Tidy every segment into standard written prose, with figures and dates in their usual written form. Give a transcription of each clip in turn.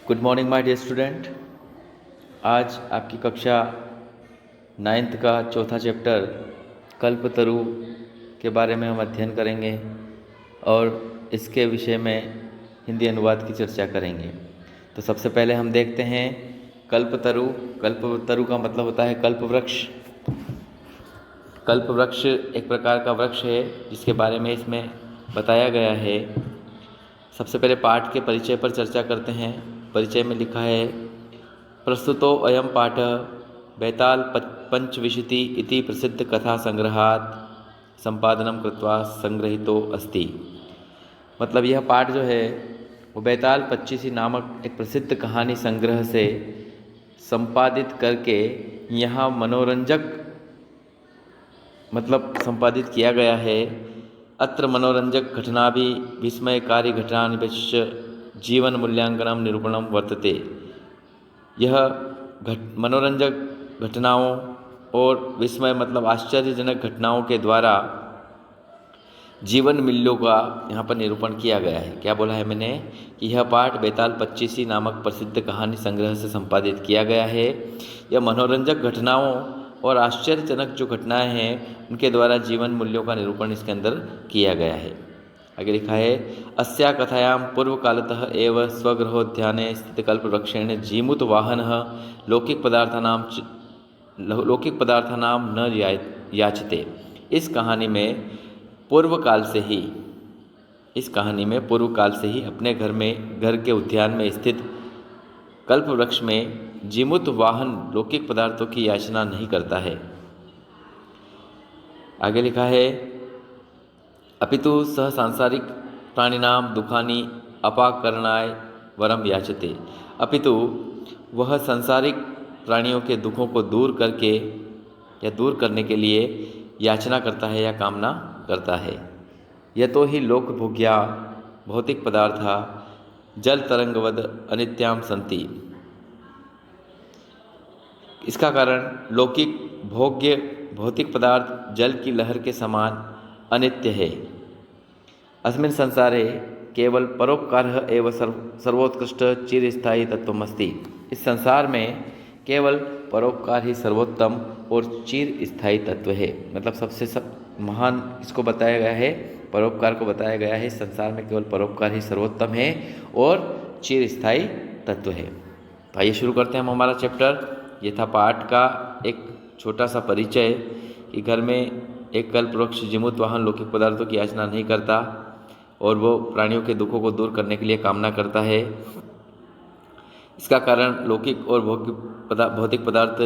Good morning my dear student. आज आपकी कक्षा 9th का चौथा चैप्टर कल्पतरु के बारे में हम अध्ययन करेंगे और इसके विषय में हिंदी अनुवाद की चर्चा करेंगे। तो सबसे पहले हम देखते हैं कल्पतरु। कल्पतरु का मतलब होता है कल्पवृक्ष। कल्पवृक्ष एक प्रकार का वृक्ष है जिसके बारे में इसमें बताया गया है। सबसे पहले पाठ के परिचय पर चर्चा करते हैं। परिचय में लिखा है प्रस्तुतो अयम पाठ बैताल पंचविंशति इति प्रसिद्ध कथा संग्रहात् संपादनम कृत्वा संग्रहितो अस्ति। मतलब यह पाठ जो है वो बैताल 25 नामक एक प्रसिद्ध कहानी संग्रह से संपादित करके यहाँ मनोरंजक मतलब संपादित किया गया है। अत्र मनोरंजक घटना भी विस्मयकारी घटनानिश्च जीवन मूल्यांकनम निरूपणम वर्तते। यह मनोरंजक घटनाओं और विस्मय मतलब आश्चर्यजनक घटनाओं के द्वारा जीवन मूल्यों का यहाँ पर निरूपण किया गया है। क्या बोला है मैंने कि यह पाठ बैताल 25 नामक प्रसिद्ध कहानी संग्रह से संपादित किया गया है। यह मनोरंजक घटनाओं और आश्चर्यजनक जो घटनाएं हैं उनके द्वारा जीवन मूल्यों का निरूपण इसके अंदर किया गया है। आगे लिखा है अस्या कथायां पूर्व कालतः एव स्वगृहोद्याने स्थित कल्पवृक्षेण जीमूतवाहनः लौकिक पदार्थानां न याचते। इस कहानी में पूर्व काल से ही अपने घर के उद्यान में स्थित कल्पवृक्ष में जीमूत वाहन लौकिक पदार्थों की याचना नहीं करता है। आगे लिखा है अपितु सह सांसारिक प्राणिनाम दुखानि अपाकरणाय वरम याचते। अपितु वह सांसारिक प्राणियों के दुखों को दूर करने के लिए याचना करता है या कामना करता है। यतो ही लोकभोग्या भौतिक पदार्था जल तरंगवद अनित्याम संति। इसका कारण लौकिक भोग्य भौतिक पदार्थ जल की लहर के समान अनित्य है। अस्मिन् संसारे केवल परोपकारः एव सर्वोत्कृष्ट चिरस्थायी तत्वमस्ति। इस संसार में केवल परोपकार ही सर्वोत्तम और चिरस्थायी तत्व है। मतलब सबसे महान इसको बताया गया है, परोपकार को बताया गया है। इस संसार में केवल परोपकार ही सर्वोत्तम है और चिरस्थायी तत्व है। तो आइए शुरू करते हैं हम हमारा चैप्टर। ये था पाठ का एक छोटा सा परिचय कि घर में एक कल्पवृक्ष जीमूत वाहन लौकिक पदार्थों की याचना नहीं करता और वो प्राणियों के दुखों को दूर करने के लिए कामना करता है। इसका कारण लौकिक और भौतिक पदार्थ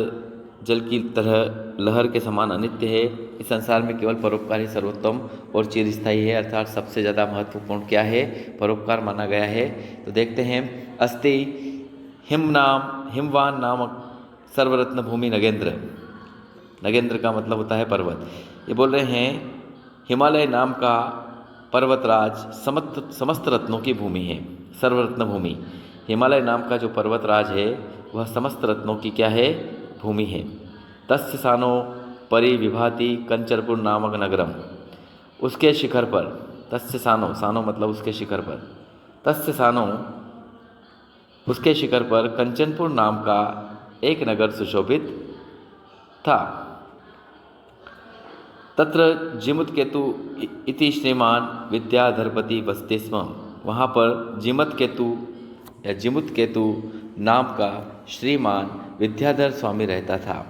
जल की तरह लहर के समान अनित्य है। इस संसार में केवल परोपकार ही सर्वोत्तम और चिरस्थायी है। अर्थात सबसे ज़्यादा महत्वपूर्ण क्या है? परोपकार माना गया है। तो देखते हैं अस्ति हिमवान नामक सर्वरत्न भूमि नगेंद्र। नगेंद्र का मतलब होता है पर्वत। ये बोल रहे हैं हिमालय नाम का पर्वतराज समस्त रत्नों की भूमि है, सर्वरत्न भूमि। हिमालय नाम का जो पर्वतराज है वह समस्त रत्नों की क्या है? भूमि है। तस्य सानो परिविभाति कंचरपुर नामक नगरम। उसके शिखर पर तस्य सानो मतलब उसके शिखर पर, तस्य सानो उसके शिखर पर कंचनपुर नाम का एक नगर सुशोभित था। तत्र जिमुतकेतु इति श्रीमान विद्याधरपति बसते स्म। वहाँ पर जिमुतकेतु नाम का श्रीमान विद्याधर स्वामी रहता था।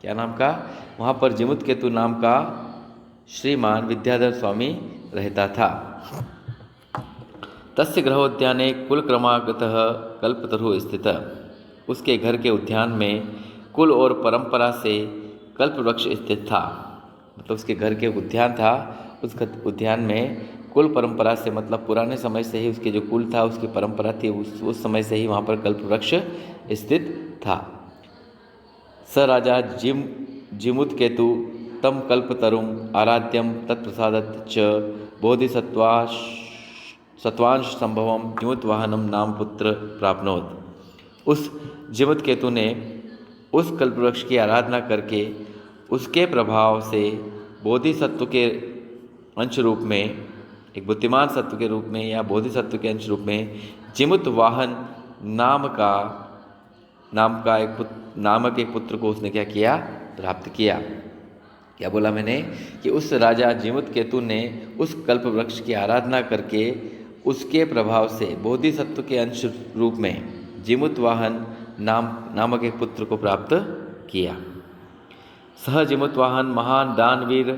क्या नाम का? वहाँ पर जिमुतकेतु नाम का श्रीमान विद्याधर स्वामी रहता था। तस्य गृहोद्याने कुलक्रमागतः कल्पतरु स्थित। उसके घर के उद्यान में कुल और परंपरा से कल्पवृक्ष स्थित था। मतलब उसके घर के उद्यान था, उस उद्यान में कुल परंपरा से मतलब पुराने समय से ही उसके जो कुल था, उसकी परंपरा थी, उस समय से ही वहाँ पर कल्पवृक्ष स्थित था। स राजा जिमुतकेतु तम कल्पतरुम आराध्यम तत्प्रसादत च बोधिसत्वांश संभवम जिमुतवाहनम नाम पुत्र प्राप्नोत। उस जिमुतकेतु ने उस कल्पवृक्ष की आराधना करके उसके प्रभाव से बोधिसत्व के अंश रूप में, एक बुद्धिमान सत्व के रूप में या बोधिसत्व के अंश रूप में जिमुत वाहन नामक एक पुत्र को उसने क्या किया, प्राप्त किया। क्या बोला मैंने कि उस राजा जिमुतकेतु ने उस कल्प वृक्ष की आराधना करके उसके प्रभाव से बोधिसत्व के अंश रूप में जिमुतवाहन नामक एक पुत्र को प्राप्त किया। सह जिमुतवाहन महान दानवीर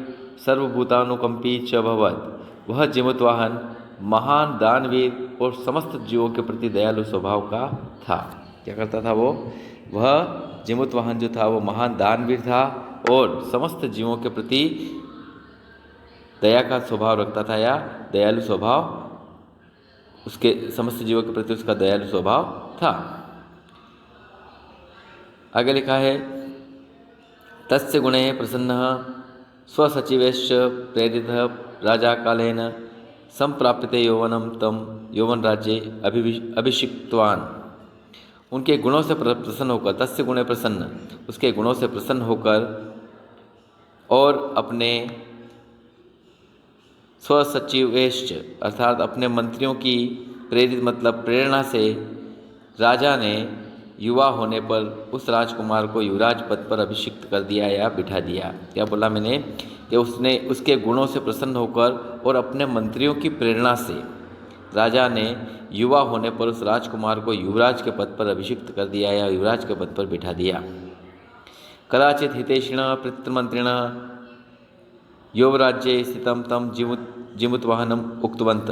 सर्वभूतानुकंपी च भवत। वह जिमुतवाहन महान दानवीर और समस्त जीवों के प्रति दयालु स्वभाव का था। क्या करता था वो? वह जिमुतवाहन जो था वो महान दानवीर था और समस्त जीवों के प्रति दया का स्वभाव रखता था, या दयालु स्वभाव, उसके समस्त जीवों के प्रति उसका दयालु स्वभाव था। आगे लिखा है, तस्य गुणे प्रसन्नः स्वसचिवैश्च प्रेरितः राजा कालेन संप्राप्यते यौवनं तम यौवन राज्ये अभिषिक्तवान। उनके गुणों से प्रसन्न होकर, तस्य गुणे प्रसन्न, उसके गुणों से प्रसन्न होकर और अपने स्वसचिवेश्च अर्थात अपने मंत्रियों की प्रेरित मतलब प्रेरणा से राजा ने युवा होने पर उस राजकुमार को युवराज पद पर अभिषिक्त कर दिया या बिठा दिया। क्या बोला मैंने कि उसने उसके गुणों से प्रसन्न होकर और अपने मंत्रियों की प्रेरणा से राजा ने युवा होने पर उस राजकुमार को युवराज के पद पर अभिषिक्त कर दिया या युवराज के पद पर बिठा दिया। कदाचित हितेशिण पितृमंत्रिण युवराज्ये स्थितम तम जिमुतवाहनम उक्तवंत।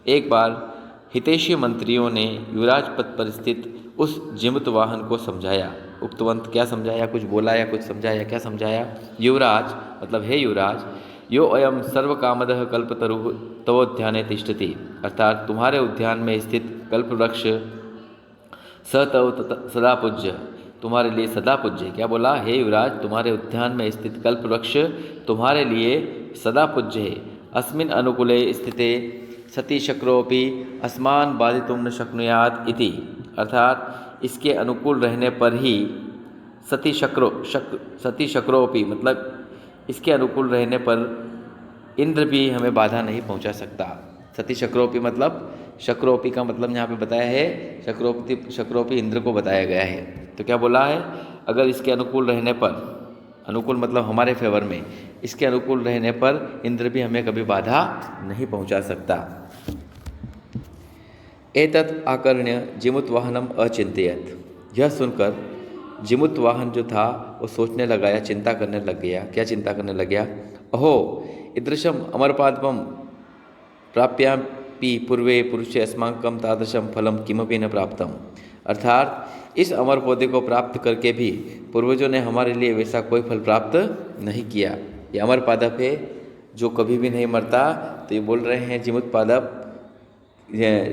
एक बार हितैषी मंत्रियों ने युवराज पद पर स्थित उस जिमुतवाहन को समझाया। उक्तवंत क्या समझाया? कुछ बोला या कुछ समझाया? क्या समझाया? युवराज मतलब हे युवराज, यो अयम सर्वकामदः कल्पतरुः तवोद्याने तिष्ठति। अर्थात तुम्हारे उद्यान में स्थित कल्पवृक्ष स तव सदा पूज्य, तुम्हारे लिए सदा पूज्य। क्या बोला? हे युवराज, तुम्हारे उद्यान में स्थित कल्पवृक्ष तुम्हारे लिए सदा पूज्य है। अस्मिन् अनुकूले स्थिते सती शक्रोपि अस्मान बाधितुं न शक्नुयात् इति। अर्थात इसके अनुकूल रहने पर ही सती शक्रोपि मतलब इसके अनुकूल रहने पर इंद्र भी हमें बाधा नहीं पहुंचा सकता। सती शक्रोपि मतलब, शक्रोपि का मतलब यहाँ पे बताया है, शक्रोपि इंद्र को बताया गया है। तो क्या बोला है? अगर इसके अनुकूल रहने पर, अनुकूल मतलब हमारे फेवर में, इसके अनुकूल रहने पर इंद्र भी हमें कभी बाधा नहीं पहुंचा सकता। एतत् आकर्ण्य जिमुतवाहनम अचिंतयत्। यह सुनकर जिमुतवाहन जो था वो सोचने लगा या चिंता करने लग गया। क्या चिंता करने लग गया? अहो ईदृशम अमरपादपम प्राप्यापि पूर्वे पुरुषे अस्माकं तादृशम फलम किमपि न प्राप्तम। अर्थात इस अमर पौधे को प्राप्त करके भी पूर्वजों ने हमारे लिए वैसा कोई फल प्राप्त नहीं किया। ये अमर पादप है जो कभी भी नहीं मरता। तो ये बोल रहे हैं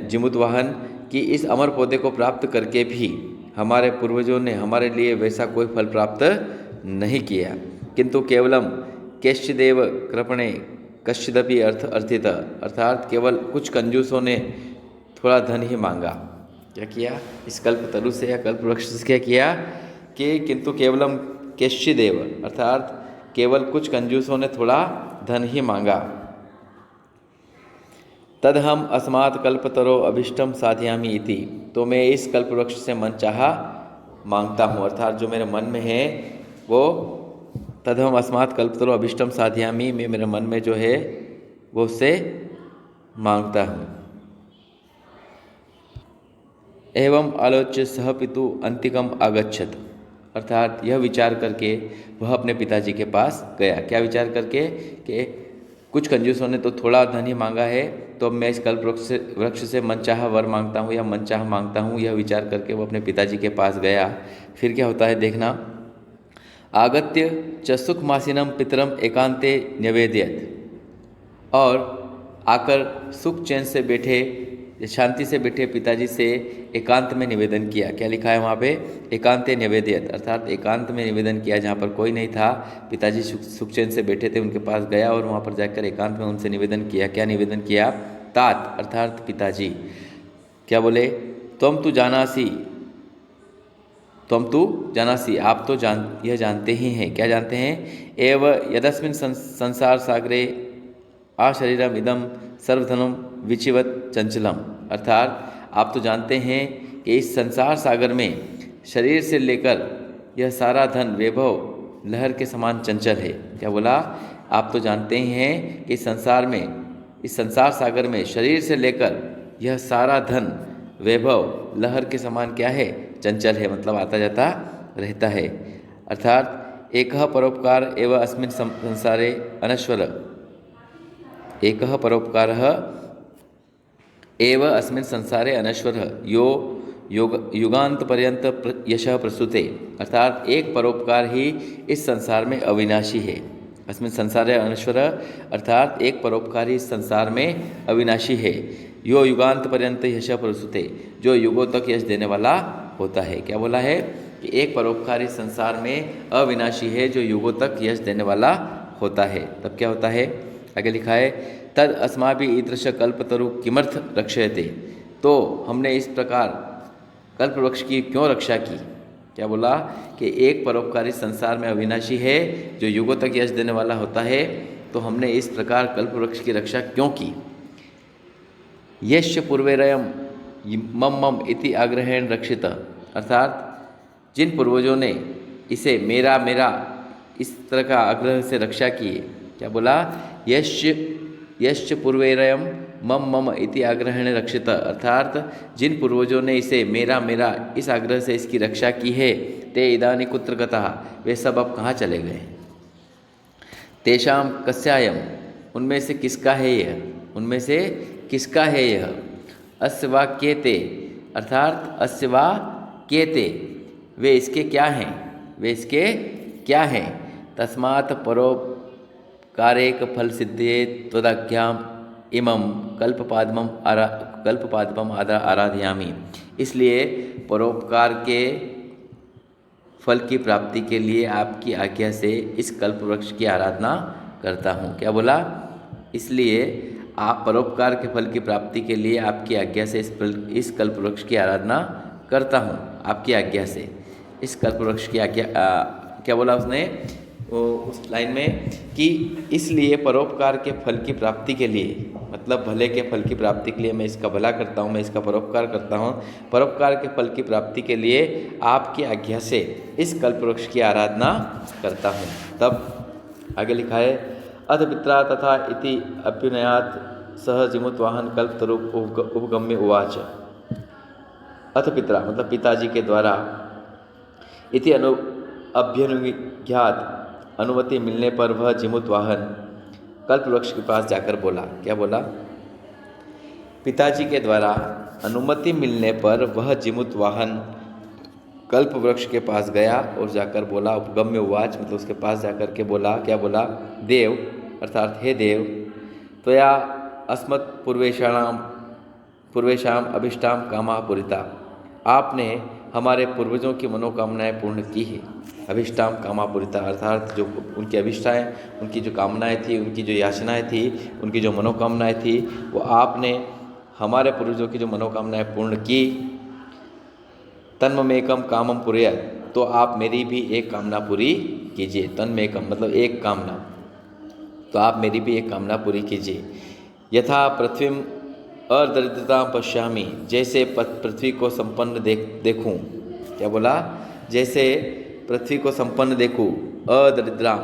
जिमुतवाहन कि इस अमर पौधे को प्राप्त करके भी हमारे पूर्वजों ने हमारे लिए वैसा कोई फल प्राप्त नहीं किया। किंतु केवलम कैश्चिदेव कृपणे कश्चिदपि अर्थित। अर्थात केवल कुछ कंजूसों ने थोड़ा धन ही मांगा। क्या किया? इस कल्प तरु से या कल्प वृक्ष से क्या किया कि किंतु केवलम कैश्चिदेव अर्थात केवल कुछ कंजूसों ने थोड़ा धन ही मांगा। तद हम अस्मात् कल्पतरो अभिष्टम साधयामि इति। तो मैं इस कल्प वृक्ष से मन चाहा मांगता हूँ। अर्थात जो मेरे मन में है वो तद हम अस्मात् कल्पतरो अभिष्टम साधयामि, मैं मेरे मन में जो है वो उससे मांगता हूँ। एवं आलोच्य सह पितु अंतिकम आगच्छत। अर्थात यह विचार करके वह अपने पिताजी के पास गया। क्या विचार करके कि कुछ कंजूसों ने तो थोड़ा धन ही मांगा है, तो मैं इस कल्प वृक्ष से मनचाहा वर मांगता हूँ या मनचाहा मांगता हूँ। यह विचार करके वो अपने पिताजी के पास गया। फिर क्या होता है देखना। आगत्य च सुखमासीनम पितरम एकांते न्यवेदयत। और आकर सुख चैन से बैठे, शांति से बैठे पिताजी से एकांत में निवेदन किया। क्या लिखा है वहाँ पे? एकांते निवेदयत। अर्थात एकांत में निवेदन किया, जहाँ पर कोई नहीं था, पिताजी सुख चैन से बैठे थे, उनके पास गया और वहाँ पर जाकर एकांत में उनसे निवेदन किया। क्या निवेदन किया? तात अर्थात पिताजी क्या बोले? त्वम तु जानासी, आप तो यह जानते ही हैं। क्या जानते हैं? एव यदस्मिन् संसार सागरे आशरीरम इदम सर्वधनम विचिवत चंचलम। अर्थात आप तो जानते हैं कि इस संसार सागर में शरीर से लेकर यह सारा धन वैभव लहर के समान चंचल है। क्या बोला? आप तो जानते ही हैं कि इस संसार सागर में शरीर से लेकर यह सारा धन वैभव लहर के समान क्या है? चंचल है, मतलब आता जाता रहता है। अर्थात एकः परोपकार एव अस्मिन् संसारे अनश्वर, एकः परोपकारः एव अस्मिन् संसारे अनश्वरः यो युगांत पर्यंत यशः प्रस्तुते। अर्थात एक परोपकार ही इस संसार में अविनाशी है। अस्मिन् संसारे अनश्वरः अर्थात एक परोपकार ही इस संसार में अविनाशी है। यो युगांत पर्यंत यशः प्रस्तुते, जो युगों तक यश देने वाला होता है। क्या बोला है? कि एक परोपकार इस संसार में अविनाशी है जो युगों तक यश देने वाला होता है। तब क्या होता है? आगे लिखा है तद अस्माभिः ईदृश कल्पतरु किमर्थ रक्षयते। तो हमने इस प्रकार कल्प वृक्ष की क्यों रक्षा की? क्या बोला? कि एक परोपकारी संसार में अविनाशी है जो युगों तक यश देने वाला होता है, तो हमने इस प्रकार कल्प वृक्ष की रक्षा क्यों की? यश्च पूर्वेरयम मम मम इति आग्रहेण रक्षित। अर्थात जिन पूर्वजों ने इसे मेरा मेरा इस तरह का आग्रह से रक्षा की है। क्या बोला? यश्च पूर्वेरयम मम मम इति आग्रहेण रक्षित। अर्थात जिन पूर्वजों ने इसे मेरा मेरा इस आग्रह से इसकी रक्षा की है, ते इदानी कुत्र गतः, वे सब अब कहाँ चले गए? तेषाम कस्यायम, उनमें से किसका है यह? उनमें से किसका है यह? अस्य वा केते, अर्थात अस्य वा केते, वे इसके क्या हैं? वे इसके क्या हैं? तस्मात् परोपकारेक फल सिद्धे त्वदाज्ञाम इमं कल्पपादमम आराधयामि। इसलिए परोपकार के फल की प्राप्ति के लिए आपकी आज्ञा से इस कल्प वृक्ष की आराधना करता हूँ। क्या बोला? इसलिए आप परोपकार के फल की प्राप्ति के लिए आपकी आज्ञा से इस कल्प वृक्ष की आराधना करता हूँ। आपकी आज्ञा से इस कल्प वृक्ष की आज्ञा क्या बोला उसने उस लाइन में? कि इसलिए परोपकार के फल की प्राप्ति के लिए, मतलब भले के फल की प्राप्ति के लिए मैं इसका भला करता हूँ, मैं इसका परोपकार करता हूँ। परोपकार के फल की प्राप्ति के लिए आपकी आज्ञा से इस कल्प वृक्ष की आराधना करता हूँ। तब आगे लिखा है अथ पित्रा तथा इति अभ्युनयात् सह जिमुत्वाहन कल्पतरु उपगम्य उवाच। अथ पित्रा मतलब पिताजी के द्वारा, इति अभ्युनुज्ञात अनुमति मिलने पर वह जिमुत्वाहन कल्प वृक्ष के पास जाकर बोला। क्या बोला? पिताजी के द्वारा अनुमति मिलने पर वह जिमुत्वाहन कल्प वृक्ष के पास गया और जाकर बोला। उपगम्य उवाच मतलब उसके पास जाकर के बोला। क्या बोला? देव अर्थात हे देव, त्वया अस्मत् पूर्वेशाम अभिष्टाम कामा पूरिता। आपने हमारे पूर्वजों की मनोकामनाएं पूर्ण की है। अभिष्टाम कामा पूरिता अर्थात जो उनकी अभिष्टाएँ, उनकी जो कामनाएं थी, उनकी जो याचनाएं थी, उनकी जो मनोकामनाएं थी, वो आपने हमारे पूर्वजों की जो मनोकामनाएं पूर्ण की। तन्ममेकम कामम पुरय, तो आप मेरी भी एक कामना पूरी कीजिए। तन्मेकम मतलब एक कामना, तो आप मेरी भी एक कामना पूरी कीजिए। यथा पृथ्वीम अदरिद्रता पश्यामि, जैसे पृथ्वी को संपन्न देखूं। क्या बोला? जैसे पृथ्वी को संपन्न देखूं। अदरिद्राम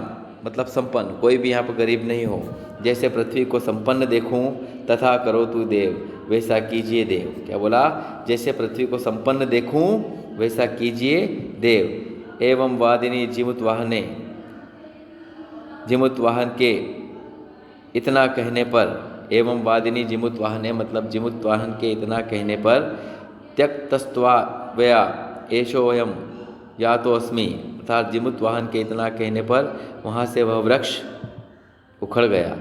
मतलब संपन्न, कोई भी यहाँ पर गरीब नहीं हो। जैसे पृथ्वी को संपन्न देखूं, तथा करो तू देव, वैसा कीजिए देव। क्या बोला? जैसे पृथ्वी को संपन्न देखूं वैसा कीजिए देव। एवं वादिनी जिमुत्वाहन के इतना कहने पर, एवं वादिनी जिमुत्वाहने मतलब जिमुत्वाहन के इतना कहने पर, त्यक्तस्त्वा वया एषोऽयं यातो अस्मि, अर्थात जिमुत्वाहन के इतना कहने पर वहाँ से वह वृक्ष उखड़ गया।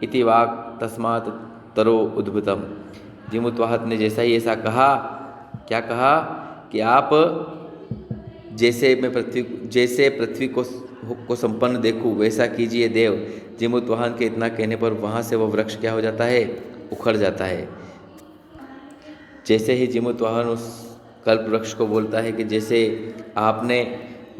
इति वाक् तस्मात् तरो उद्भुतम। जिमुत्वाहन ने जैसा ही ऐसा कहा, क्या कहा? कि आप जैसे पृथ्वी को संपन्न देखूं वैसा कीजिए देव। जिमुत्वाहन के इतना कहने पर वहाँ से वह वृक्ष क्या हो जाता है? उखड़ जाता है। जैसे ही जिमुत्वाहन उस कल्प वृक्ष को बोलता है कि जैसे आपने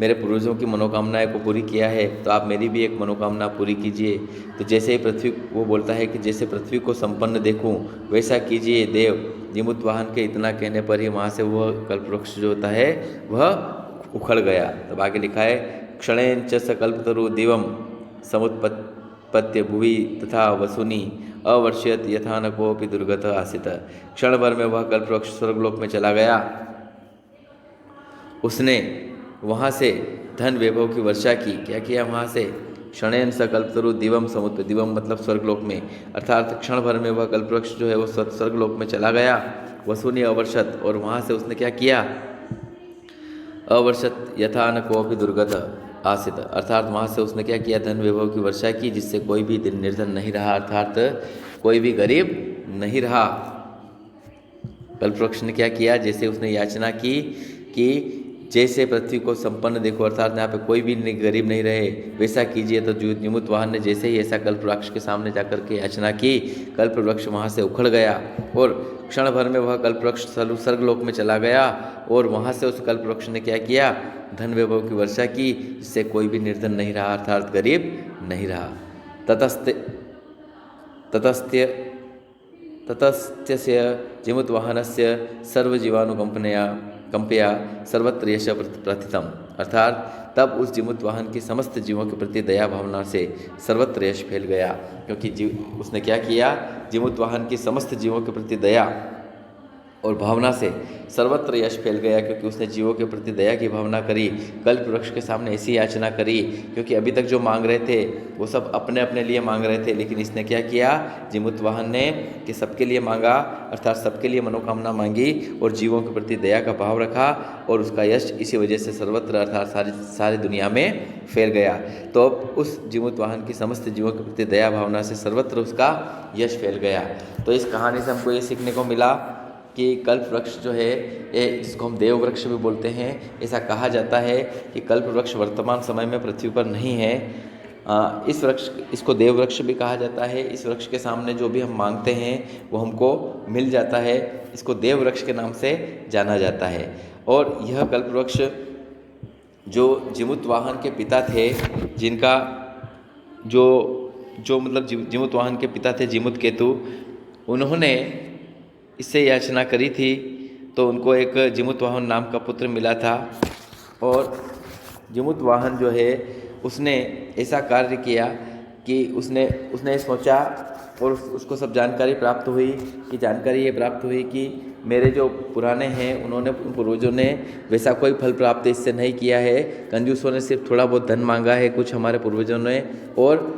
मेरे पूर्वजों की मनोकामनाएं को पूरी किया है, तो आप मेरी भी एक मनोकामना पूरी कीजिए। तो जैसे ही पृथ्वी, वो बोलता है कि जैसे पृथ्वी को संपन्न देखूं वैसा कीजिए देव। जीमूत वाहन के इतना कहने पर ही वहाँ से वह कल्पवृक्ष जो होता है वह उखड़ गया। तब आगे लिखा है, क्षणेन च सकल्पतरु दिवम समुत्पत्य भुवि तथा वसुनी अवर्ष्यत यथा न कोपि दुर्गत आसित। क्षण भर में वह कल्पवृक्ष स्वर्गलोक में चला गया। उसने वहाँ से धन वैभव की वर्षा की। क्या किया वहाँ से? क्षणेन स कल्पतरु दिवम समुद्र, दिवम मतलब स्वर्गलोक में, अर्थात क्षण भर में वह कल्पवृक्ष जो है वो स्वर्गलोक में चला गया। वसुनी अवर्षत, और वहाँ से उसने क्या किया? अवर्षत यथा न कोपि दुर्गत आसित, अर्थात वहाँ से उसने क्या किया? धन वैभव की वर्षा की, जिससे कोई भी दिन निर्धन नहीं रहा, अर्थात कोई भी गरीब नहीं रहा। कल्पवृक्ष ने क्या किया? जैसे उसने याचना की कि जैसे पृथ्वी को संपन्न देखो, अर्थात यहाँ पे कोई भी गरीब नहीं रहे, वैसा कीजिए। तो जीमूत वाहन ने जैसे ही ऐसा कल्पवृक्ष के सामने जाकर के याचना की, कल्पवृक्ष वहाँ से उखड़ गया और क्षण भर में वह कल्पवृक्ष स्वर्गलोक में चला गया। और वहाँ से उस कल्पवृक्ष ने क्या किया? धन वैभव की वर्षा की, जिससे कोई भी निर्धन नहीं रहा, अर्थात गरीब नहीं रहा। ततस्त्य जीमूत वाहनस्य कंपया सर्वत्र यश प्रथितम, अर्थात तब उस जीमूत वाहन की समस्त जीवों के प्रति दया भावना से सर्वत्र यश फैल गया। क्योंकि उसने क्या किया? जीमूत वाहन की समस्त जीवों के प्रति दया और भावना से सर्वत्र यश फैल गया, क्योंकि उसने जीवों के प्रति दया की भावना करी। कल्पवृक्ष के सामने ऐसी याचना करी, क्योंकि अभी तक जो मांग रहे थे वो सब अपने अपने लिए मांग रहे थे, लेकिन इसने क्या किया? जीमूत वाहन ने कि सबके लिए मांगा, अर्थात सबके लिए मनोकामना मांगी और जीवों के प्रति दया का भाव रखा, और उसका यश इसी वजह से सर्वत्र अर्थात सारी दुनिया में फैल गया। तो उस जीमूत वाहन की समस्त जीवों के प्रति दया भावना से सर्वत्र उसका यश फैल गया। तो इस कहानी से हमको ये सीखने को मिला कि कल्प वृक्ष जो है, जिसको हम देव वृक्ष भी बोलते हैं, ऐसा कहा जाता है कि कल्प वृक्ष वर्तमान समय में पृथ्वी पर नहीं है। इस वृक्ष, इसको देव वृक्ष भी कहा जाता है। इस वृक्ष के सामने जो भी हम मांगते हैं वो हमको मिल जाता है। इसको देव वृक्ष के नाम से जाना जाता है। और यह कल्प वृक्ष जो जीमूत वाहन के पिता थे, जिनका जो मतलब जीमूत वाहन के पिता थे जीमूत केतु, उन्होंने इससे याचना करी थी, तो उनको एक जीमूत वाहन नाम का पुत्र मिला था। और जीमूत वाहन जो है उसने ऐसा कार्य किया कि उसने सोचा, और उसको सब जानकारी प्राप्त हुई ये प्राप्त हुई कि मेरे जो पुराने हैं उन्होंने, उन पूर्वजों ने वैसा कोई फल प्राप्त इससे नहीं किया है। कंजूसों ने सिर्फ थोड़ा बहुत धन मांगा है कुछ हमारे पूर्वजों ने, और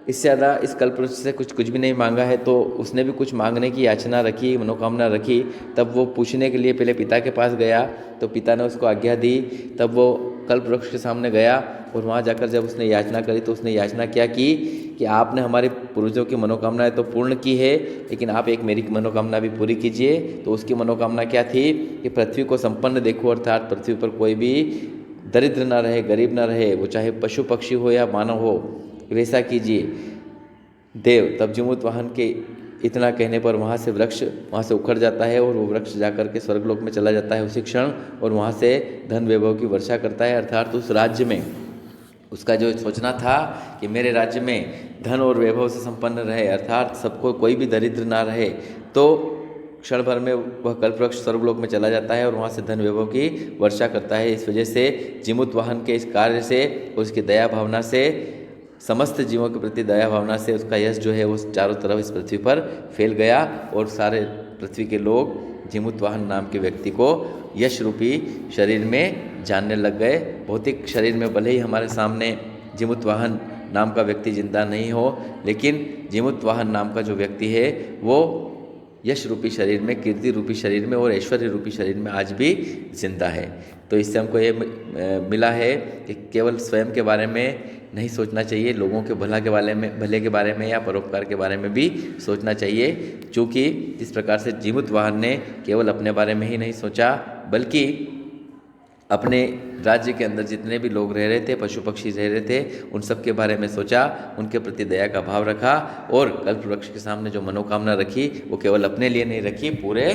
इससे ज़्यादा इस कल्पवृक्ष से कुछ भी नहीं मांगा है। तो उसने भी कुछ मांगने की याचना रखी, मनोकामना रखी। तब वो पूछने के लिए पहले पिता के पास गया, तो पिता ने उसको आज्ञा दी। तब वो कल्पवृक्ष के सामने गया और वहाँ जाकर जब उसने याचना करी, तो उसने याचना क्या की कि आपने हमारे पूर्वजों की मनोकामनाएं तो पूर्ण की है, लेकिन आप एक मेरी मनोकामना भी पूरी कीजिए। तो उसकी मनोकामना क्या थी कि पृथ्वी को संपन्न देखो, अर्थात पृथ्वी पर कोई भी दरिद्र ना रहे, गरीब ना रहे, वो चाहे पशु पक्षी हो या मानव हो, वैसा कीजिए देव। तब जीमूत वाहन के इतना कहने पर वहाँ से उखड़ जाता है और वो वृक्ष जाकर के स्वर्गलोक में चला जाता है उसी क्षण, और वहाँ से धन वैभव की वर्षा करता है। अर्थात उस राज्य में उसका जो सोचना था कि मेरे राज्य में धन और वैभव से संपन्न रहे, अर्थात सबको कोई भी दरिद्र ना रहे, तो क्षण भर में वह कल्पवृक्ष स्वर्गलोक में चला जाता है और वहाँ से धन वैभव की वर्षा करता है। इस वजह से जीमूत वाहन के इस कार्य से, उसकी दया भावना से, समस्त जीवों के प्रति दया भावना से उसका यश जो है वो चारों तरफ इस पृथ्वी पर फैल गया, और सारे पृथ्वी के लोग जीमूत वाहन नाम के व्यक्ति को यश रूपी शरीर में जानने लग गए। भौतिक शरीर में भले ही हमारे सामने जीमूत वाहन नाम का व्यक्ति जिंदा नहीं हो, लेकिन जीमूत वाहन नाम का जो व्यक्ति है वो यश रूपी शरीर में, कीर्ति रूपी शरीर में और ऐश्वर्य रूपी शरीर में आज भी जिंदा है। तो इससे हमको ये मिला है कि केवल स्वयं के बारे में नहीं सोचना चाहिए, लोगों के भले के बारे में या परोपकार के बारे में भी सोचना चाहिए। क्योंकि जिस प्रकार से जीमूत वाहन ने केवल अपने बारे में ही नहीं सोचा, बल्कि अपने राज्य के अंदर जितने भी लोग रह रहे थे, पशु पक्षी रह रहे थे, उन सब के बारे में सोचा, उनके प्रति दया का भाव रखा, और कल्पवृक्ष के सामने जो मनोकामना रखी वो केवल अपने लिए नहीं रखी, पूरे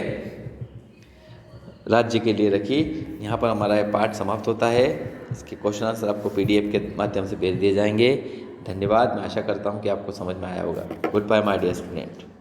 राज्य के लिए रखी। यहाँ पर हमारा ये पाठ समाप्त होता है। इसके क्वेश्चन आंसर आपको PDF के माध्यम से भेज दिए जाएंगे। धन्यवाद। मैं आशा करता हूँ कि आपको समझ में आया होगा। Goodbye my dear student.